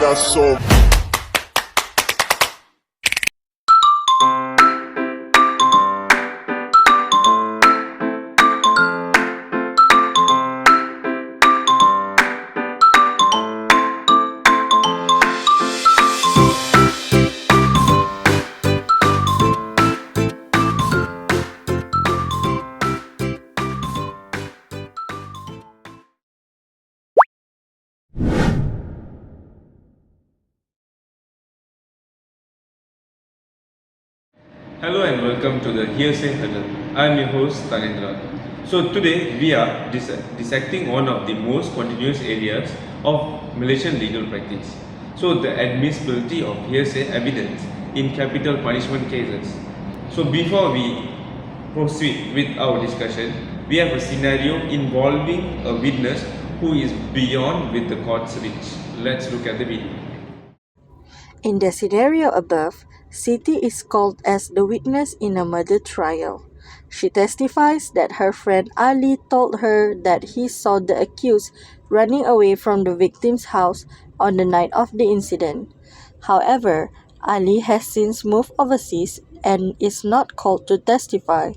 got so. Hello and welcome to the Hearsay Huddle. I am your host Tanendra. So today we are dissecting one of the most continuous areas of Malaysian legal practice. So the admissibility of hearsay evidence in capital punishment cases. So before we proceed with our discussion, we have a scenario involving a witness who is beyond with the court's reach. Let's look at the video. In the scenario above, Siti is called as the witness in a murder trial. She testifies that her friend Ali told her that he saw the accused running away from the victim's house on the night of the incident. However, Ali has since moved overseas and is not called to testify.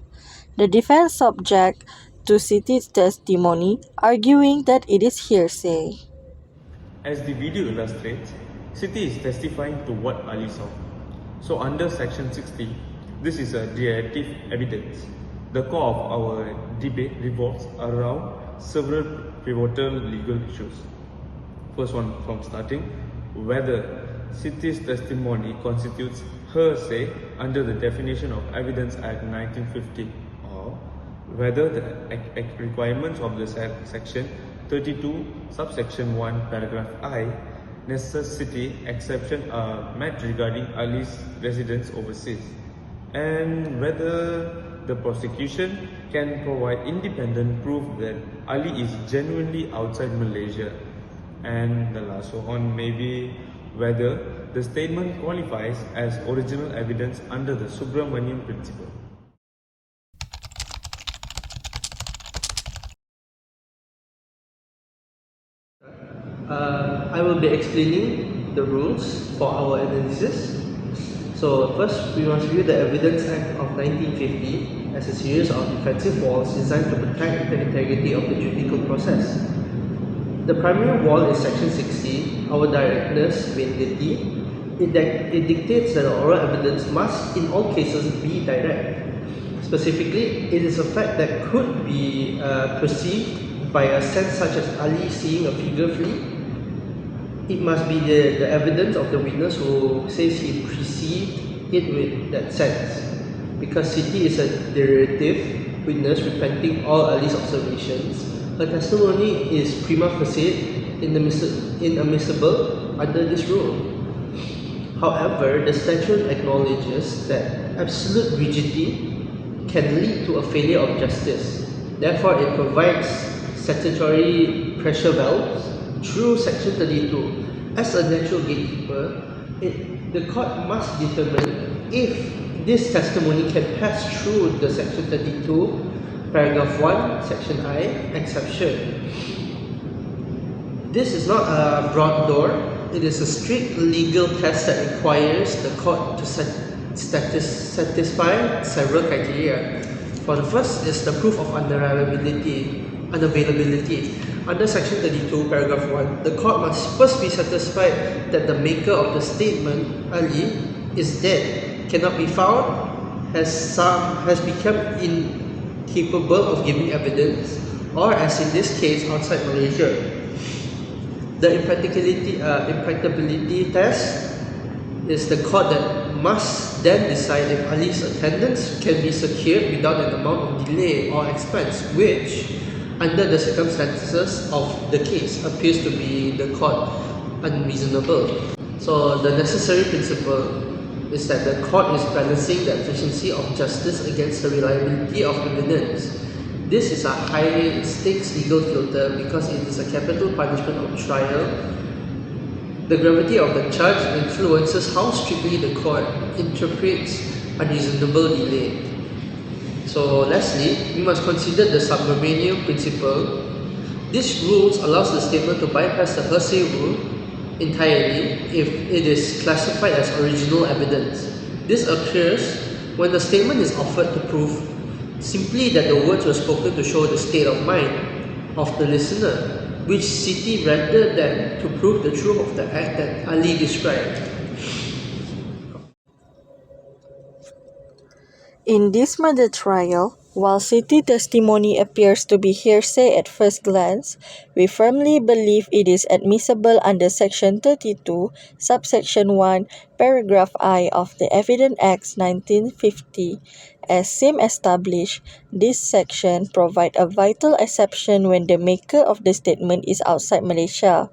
The defense objects to Siti's testimony, arguing that it is hearsay. As the video illustrates, Siti is testifying to what Ali saw. So under section 60, this is a directive evidence. The core of our debate revolves around several pivotal legal issues. First one from starting, whether Siti's testimony constitutes hearsay under the definition of Evidence Act 1950 or whether the requirements of the section 32 subsection 1 paragraph I necessity exception are met regarding Ali's residence overseas, and whether the prosecution can provide independent proof that Ali is genuinely outside Malaysia. And the last one may be whether the statement qualifies as original evidence under the Subramanian principle. I will be explaining the rules for our analysis. So first, we must view the Evidence Act of 1950 as a series of defensive walls designed to protect the integrity of the judicial process. The primary wall is Section 60, our directness validity. It dictates that oral evidence must, in all cases, be direct. Specifically, it is a fact that could be perceived by a sense such as Ali seeing a figure flee. It must be the evidence of the witness who says he perceived it with that sense. Because Siti is a derivative witness repenting all Ali's observations, her testimony is prima facie inadmissible under this rule. However, the statute acknowledges that absolute rigidity can lead to a failure of justice. Therefore, it provides statutory pressure valves through Section 32. As a natural gatekeeper, the court must determine if this testimony can pass through the Section 32, paragraph 1, Section I, exception. This is not a broad door. It is a strict legal test that requires the court to satisfy several criteria. For the first is the proof of unavailability. Under Section 32, paragraph 1, the court must first be satisfied that the maker of the statement, Ali, is dead, cannot be found, has become incapable of giving evidence, or as in this case, outside Malaysia. The impracticability test is the court that must then decide if Ali's attendance can be secured without an amount of delay or expense, which, under the circumstances of the case, appears to be the court unreasonable. So the necessary principle is that the court is balancing the efficiency of justice against the reliability of evidence. This is a high stakes legal filter because it is a capital punishment of trial. The gravity of the charge influences how strictly the court interprets unreasonable delay. So lastly, we must consider the Subramanian principle. This rule allows the statement to bypass the hearsay rule. entirely if it is classified as original evidence. This occurs when the statement is offered to prove simply that the words were spoken to show the state of mind of the listener, which Siti rather than to prove the truth of the act that Ali described. In this murder trial, while Siti's testimony appears to be hearsay at first glance, we firmly believe it is admissible under Section 32, Subsection 1, Paragraph I of the Evidence Act 1950. As Sim established, this section provides a vital exception when the maker of the statement is outside Malaysia,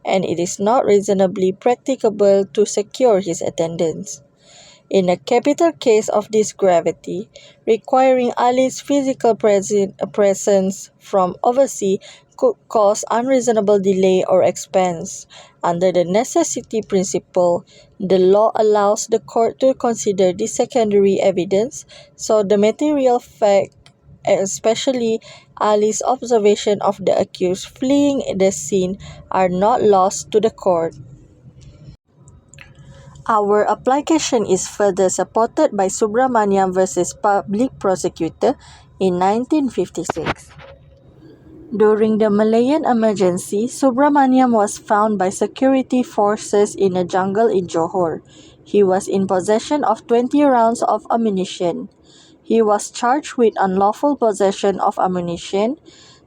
and it is not reasonably practicable to secure his attendance. In a capital case of this gravity, requiring Ali's physical presence from overseas could cause unreasonable delay or expense. Under the necessity principle, the law allows the court to consider this secondary evidence, so the material fact, especially Ali's observation of the accused fleeing the scene, are not lost to the court. Our application is further supported by Subramaniam versus Public Prosecutor in 1956. During the Malayan emergency, Subramaniam was found by security forces in a jungle in Johor. He was in possession of 20 rounds of ammunition. He was charged with unlawful possession of ammunition.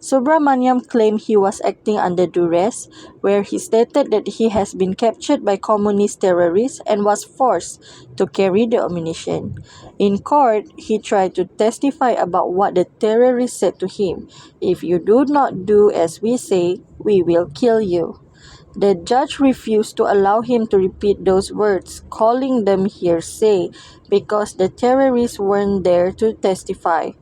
Subramaniam claimed he was acting under duress, where he stated that he has been captured by communist terrorists and was forced to carry the ammunition. In court, he tried to testify about what the terrorists said to him. "If you do not do as we say, we will kill you." The judge refused to allow him to repeat those words, calling them hearsay because the terrorists weren't there to testify.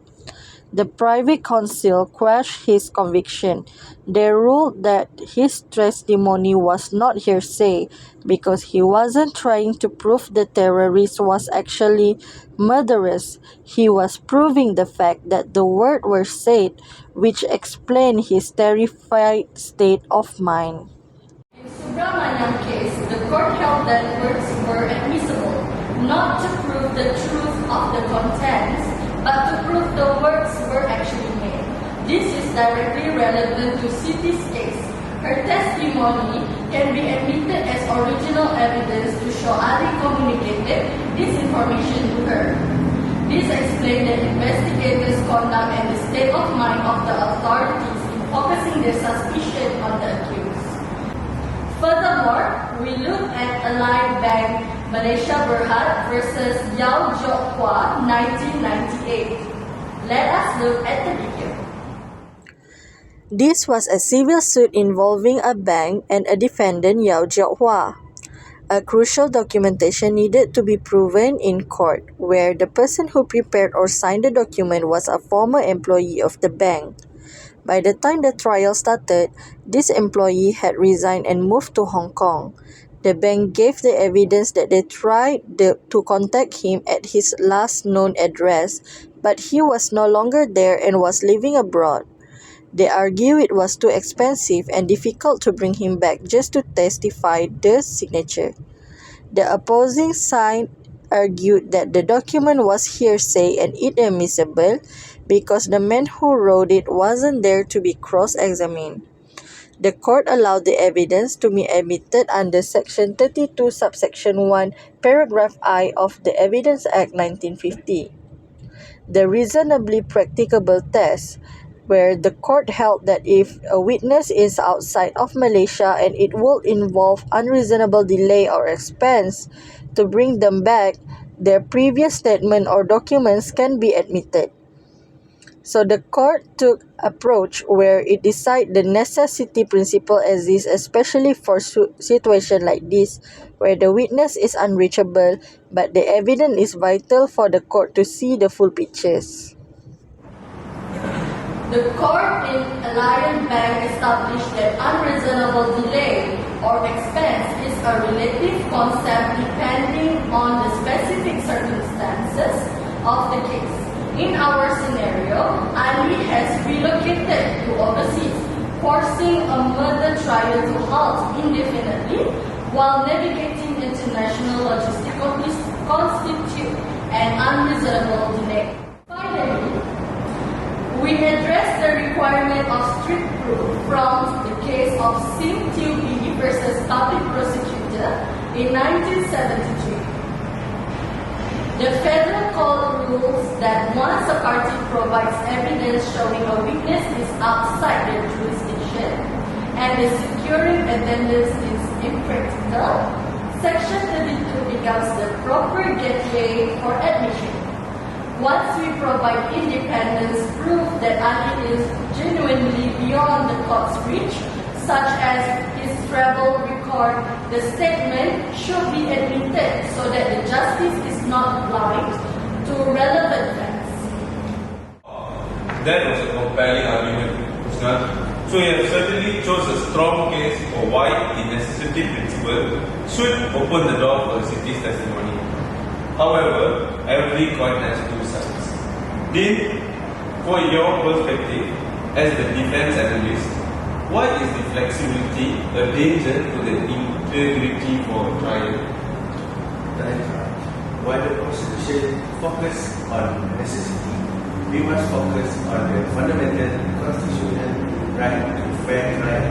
The private counsel quashed his conviction. They ruled that his testimony was not hearsay because he wasn't trying to prove the terrorist was actually murderous. He was proving the fact that the words were said, which explained his terrified state of mind. In Subramaniam case, the court held that words were admissible, not to prove the truth of the contents, but to prove the words were actually made. This is directly relevant to Siti's case. Her testimony can be admitted as original evidence to show Ali communicated this information to her. This explains the investigators' conduct and the state of mind of the authorities in focusing their suspicion on the accused. Furthermore, we look at Allied Bank Malaysia Berhad versus Yao Jok Hua 1998. Let us look at the video. This was a civil suit involving a bank and a defendant, Yao Jok Hua. A crucial documentation needed to be proven in court, where the person who prepared or signed the document was a former employee of the bank. By the time the trial started, this employee had resigned and moved to Hong Kong. The bank gave the evidence that they tried to contact him at his last known address, but he was no longer there and was living abroad. They argued it was too expensive and difficult to bring him back just to testify the signature. The opposing side argued that the document was hearsay and inadmissible because the man who wrote it wasn't there to be cross-examined. The court allowed the evidence to be admitted under Section 32, Subsection 1, Paragraph I of the Evidence Act 1950. The reasonably practicable test, where the court held that if a witness is outside of Malaysia and it will involve unreasonable delay or expense to bring them back, their previous statement or documents can be admitted. So the court took approach where it decided the necessity principle exists, especially for situation like this, where the witness is unreachable, but the evidence is vital for the court to see the full pictures. The court in Allied Bank established that unreasonable delay or expense is a relative concept depending on the specific circumstances of the case. In our scenario, Ali has relocated to overseas. forcing a murder trial to halt indefinitely while navigating international logistical constitute an unreasonable delay. Finally, we address the requirement of strict proof from the case of Sim Teo Bee versus Public Prosecutor in 1973. The federal court rules that once a party provides evidence showing a witness is outside their jurisdiction and the securing attendance is impractical, Section 32 becomes the proper gateway for admission. Once we provide independence proof that Ali is genuinely beyond the court's reach, such as his travel record, the statement should be admitted so that the justice is not blind to relevant facts. That was a compelling argument, Usman. So you have certainly chose a strong case for why the necessity principle should open the door for the city's testimony. However, every coin has two sides. Dean, for your perspective as the defense analyst, why is the flexibility a danger to the integrity for a trial? That is right. While the Constitution focuses on necessity, we must focus on the fundamental constitutional right to fair trial,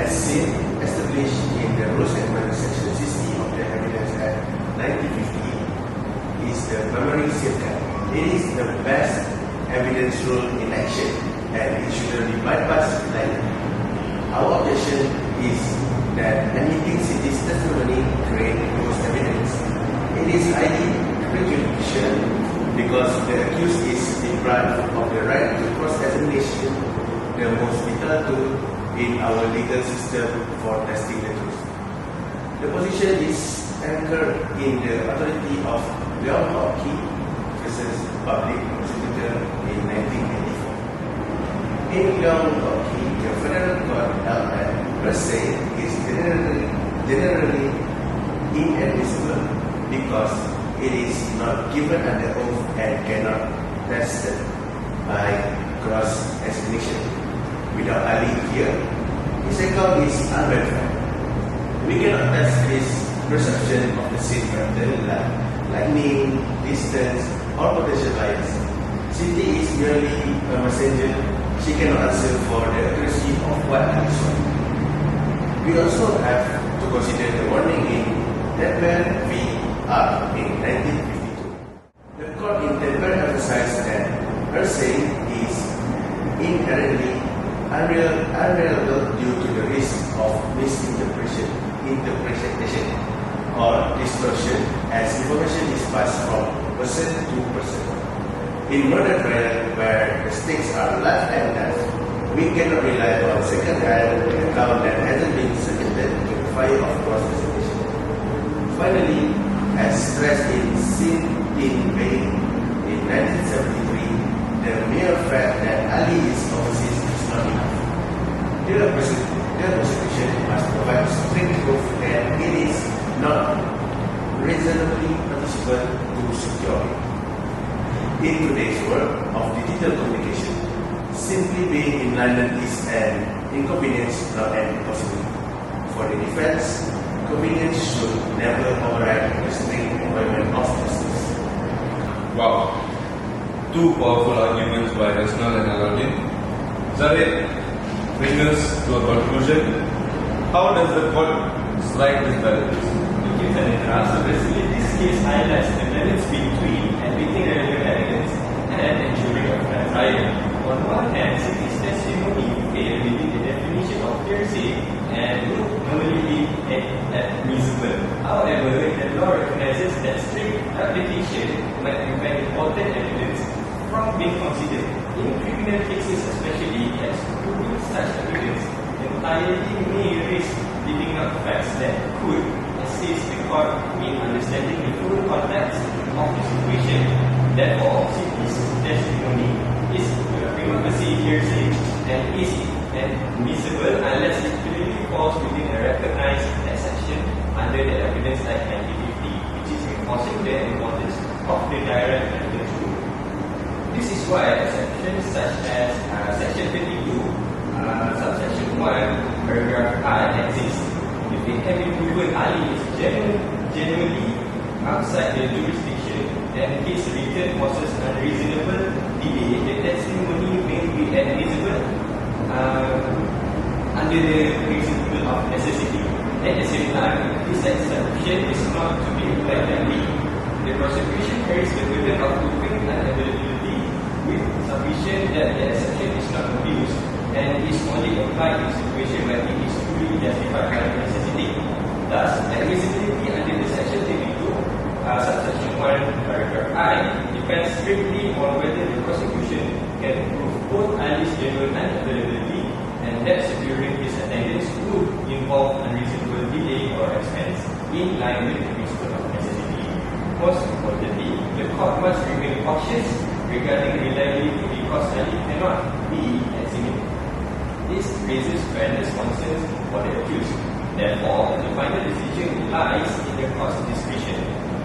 as seen established in the Rules Amendment Section 60 of the Evidence Act 1950 is the primary safeguard. It is the best evidence rule in action, and it shouldn't be bypassed lightly. Our objection is that admitting city's testimony creates ghost evidence. It is highly prejudicial because the accused is deprived of the right to cross-examination, the most vital tool in our legal system for testing the truth. The position is anchored in the authority of Leong Kok Kee versus Public Prosecutor in 1984. In Leong Kok Kee, the federal court held that hearsay is generally inadmissible because it is not given under oath and cannot tested by cross-examination. Without Ali here, his account is unverified. We cannot test his perception of the scene pattern like name, distance, or potential bias. Cindy is merely a messenger. She cannot answer for the accuracy of what Ali saw. We also have to consider the warning in Denver v. R. in 1952. The court in Denver emphasized that hearsay is inherently unreliable due to the risk of misinterpretation or distortion as information is passed from person to person. In murder trial, where the stakes are life and death, we cannot rely on second-hand account that hasn't been submitted to the fire of cross-examination. Finally, as stressed in Sin Tin Bay in 1973, the mere fact that Ali is overseas is not enough. The prosecution must provide strict proof that it is not reasonably admissible to secure it. In today's world of digital communication, simply being in London is an inconvenience, not an impossibility. For the defense, convenience should never override the strict requirement of justice. Wow. Two powerful arguments by Resnal and Aladdin. Zaid, bring us to a conclusion. How does the court strike this balance? Okay, Sanitra. So basically, this case highlights the balance between admitting relevant evidence and ensuring a fair trial. On one hand, city's testimony fail within the definition of hearsay and would normally be admissible. However, the law recognizes that strict application might prevent important evidence from being considered. In criminal cases especially, as proving such evidence entirely may risk leaving out facts that could assist the court in understanding the full context of the situation. Therefore, city's testimony is prima facie hearsay and is admissible unless it clearly falls within a recognized exception under the Evidence Act 1950, which is enforcing the importance of the direct evidence rule. This is why exceptions such as Section 32 subsection 1, paragraph I exists, if it can be proven Ali is genuinely outside the jurisdiction, then his return causes unreasonable delay, the testimony may be admissible under the principle of necessity. At the same time, this exception is not to be applied lightly. The prosecution carries the burden of proving unavailability with sufficient that the exception is not abused and is only applied in situation where it is truly justified by necessity. Thus, admissibility under the section 32, subsection 1, paragraph I, depends strictly on whether the prosecution can prove both Ali's genuine unavailability and that securing his attendance would involve unreasonable delay or expense in line with the principle of necessity. Most importantly, the court must remain cautious regarding reliability because Ali cannot be eximited. This raises fairness concerns for the accused. Therefore, the final decision lies in the court's discretion.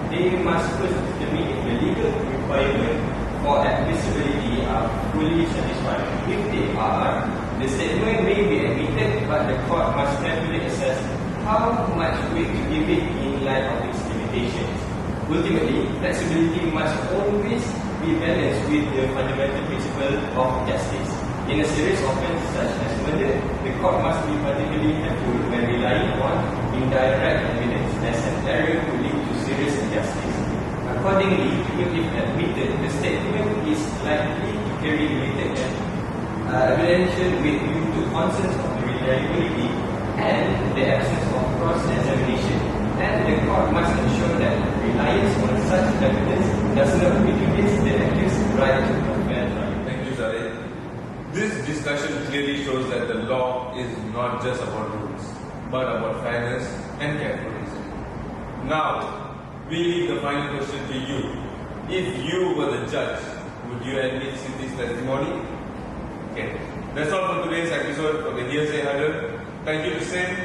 They must first determine if the legal requirement for admissibility are fully satisfied. If they are, the statement may be admitted, but the court must carefully assess how much weight to give it in light of its limitations. Ultimately, flexibility must always be balanced with the fundamental principle of justice. In a serious offence such as murder, the court must be particularly careful when relying on indirect evidence as an error could lead to serious injustice. Accordingly, even if admitted, the statement is likely to carry limited evidential weight due to concerns of the reliability and the absence of cross-examination, and the court must ensure that reliance on such evidence does not prejudice the accused's right to a fair trial. Thank you, Zahid. This discussion clearly shows that the law is not just about rules, but about fairness and careful reasoning. Now, we leave the final question to you. If you were the judge, would you admit Siti's testimony? Okay, that's all for today's episode of the Hearsay Huddle. Thank you to Sim,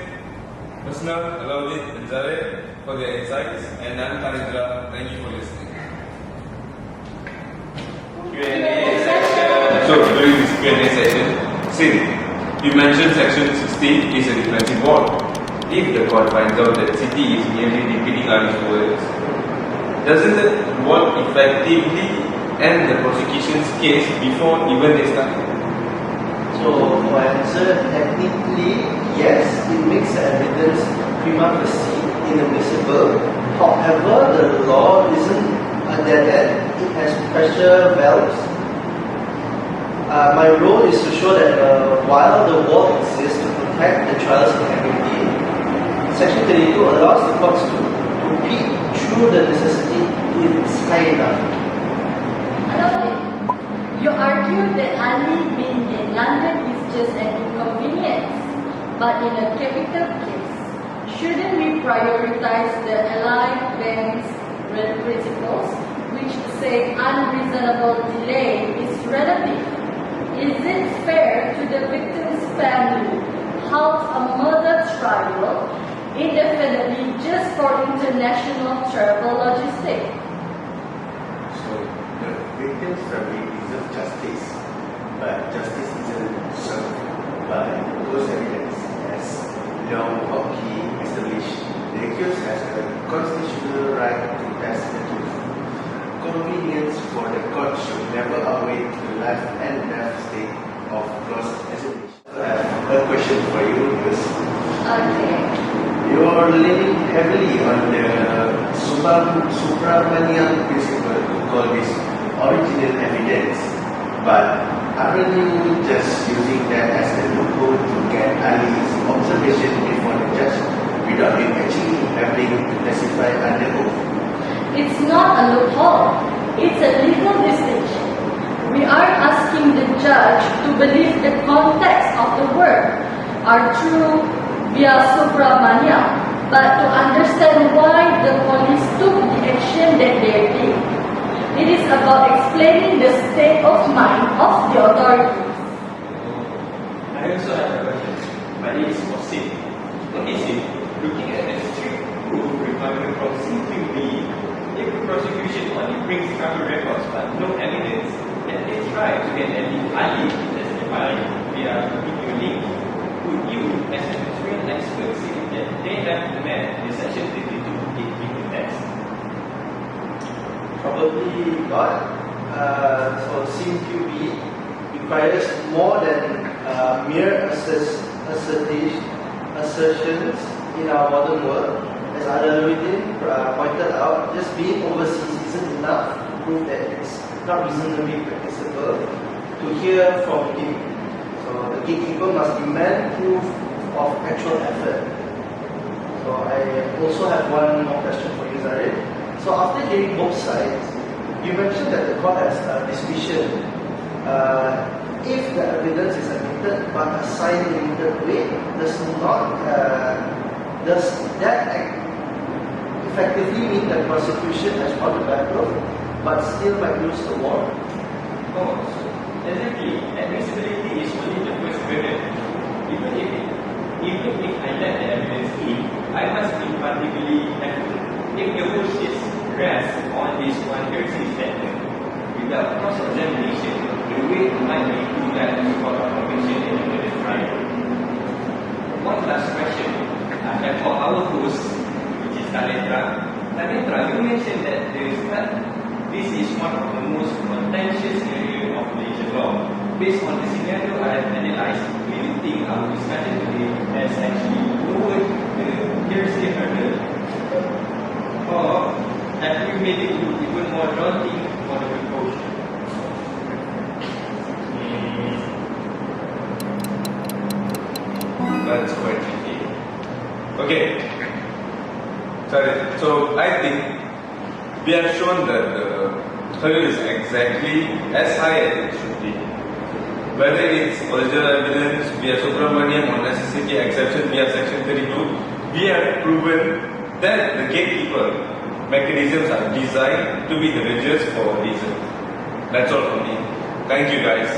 Husna, Alauddin, and Zahid for their insights, and I'm Tanindra. Thank you for listening. So during this Q&A session, Sim, you mentioned section 16 is a defensive wall. If the court finds out that Siti is merely repeating Ali's words, doesn't the wall effectively end the prosecution's case before even they start? So, for answer, technically, yes, it makes the evidence prima facie inadmissible. However, the law isn't a dead end. It has pressure valves. My role is to show that while the wall exists to protect the trial's integrity, Section 32 allows the courts to peek through the necessity if it's high enough. You argue that Ali being in London is just an inconvenience, but in a capital case, shouldn't we prioritize the Allied Bank's principles, which say unreasonable delay is relative? Is it fair to the victim's family halt a murder trial indefinitely just for international travel logistics? So the victim's family deserves justice, but justice isn't served by those evidence. As Leong Kok Kee established, the accused has a constitutional right to test the truth. Convenience for the court should never outweigh the life and death state of cross-examination. I have a question for you, because Okay. you are leaning heavily on the Subramanian principle to call this original evidence, but aren't you just using that as a loophole to get Ali's observation before the judge without him actually having to testify under oath? It's not a loophole. It's a legal distinction. We are asking the judge to believe the context of the word are true via Subramania, but to understand why the police took the action that they did. It is about explaining the state of mind of the authorities. I also have a question, but it is for Sim. Okay, Sim, looking at the strict proof requirement from C3B, if the prosecution only brings travel records but no evidence, then they try to get Ali to testify via video link, would you, as an experienced expert, say that they have met the Section 32 gatekeeper test? Probably not. So SIM-QB requires more than mere assertions in our modern world. As Adaluddin pointed out, just being overseas isn't enough to prove that it's not reasonably practicable to hear from him. So the gatekeeper must demand proof of actual effort. So I also have one more question for you, Zarif. So after hearing both sides, you mentioned that the court has discretion. If the evidence is admitted but assigned limited weight, does that effectively mean that prosecution has won the battle but still might lose the war? Of course. Exactly. Admissibility is only the first burden. Even if I let the evidence in, I must be particularly careful. If the whole case rests on this one hearsay statement, without cross-examination, the weight might be too light to support a conviction in a murder trial. One last question I have for our host, which is Talendra. Talendra, you mentioned that this is one of the most contentious areas of Malaysian law. Based on the scenario I have analyzed, do you think our discussion today has actually lowered the hearsay hurdle? Or have we made it even more daunting for the proposal? That's quite tricky. Okay. Sorry. So I think we have shown that the hurdle is exactly as high as it should be. Whether it's original evidence via Subramaniam or necessity exception via Section 32, we have proven that the gatekeeper mechanisms are designed to be the redress for a reason. That's all from me. Thank you guys.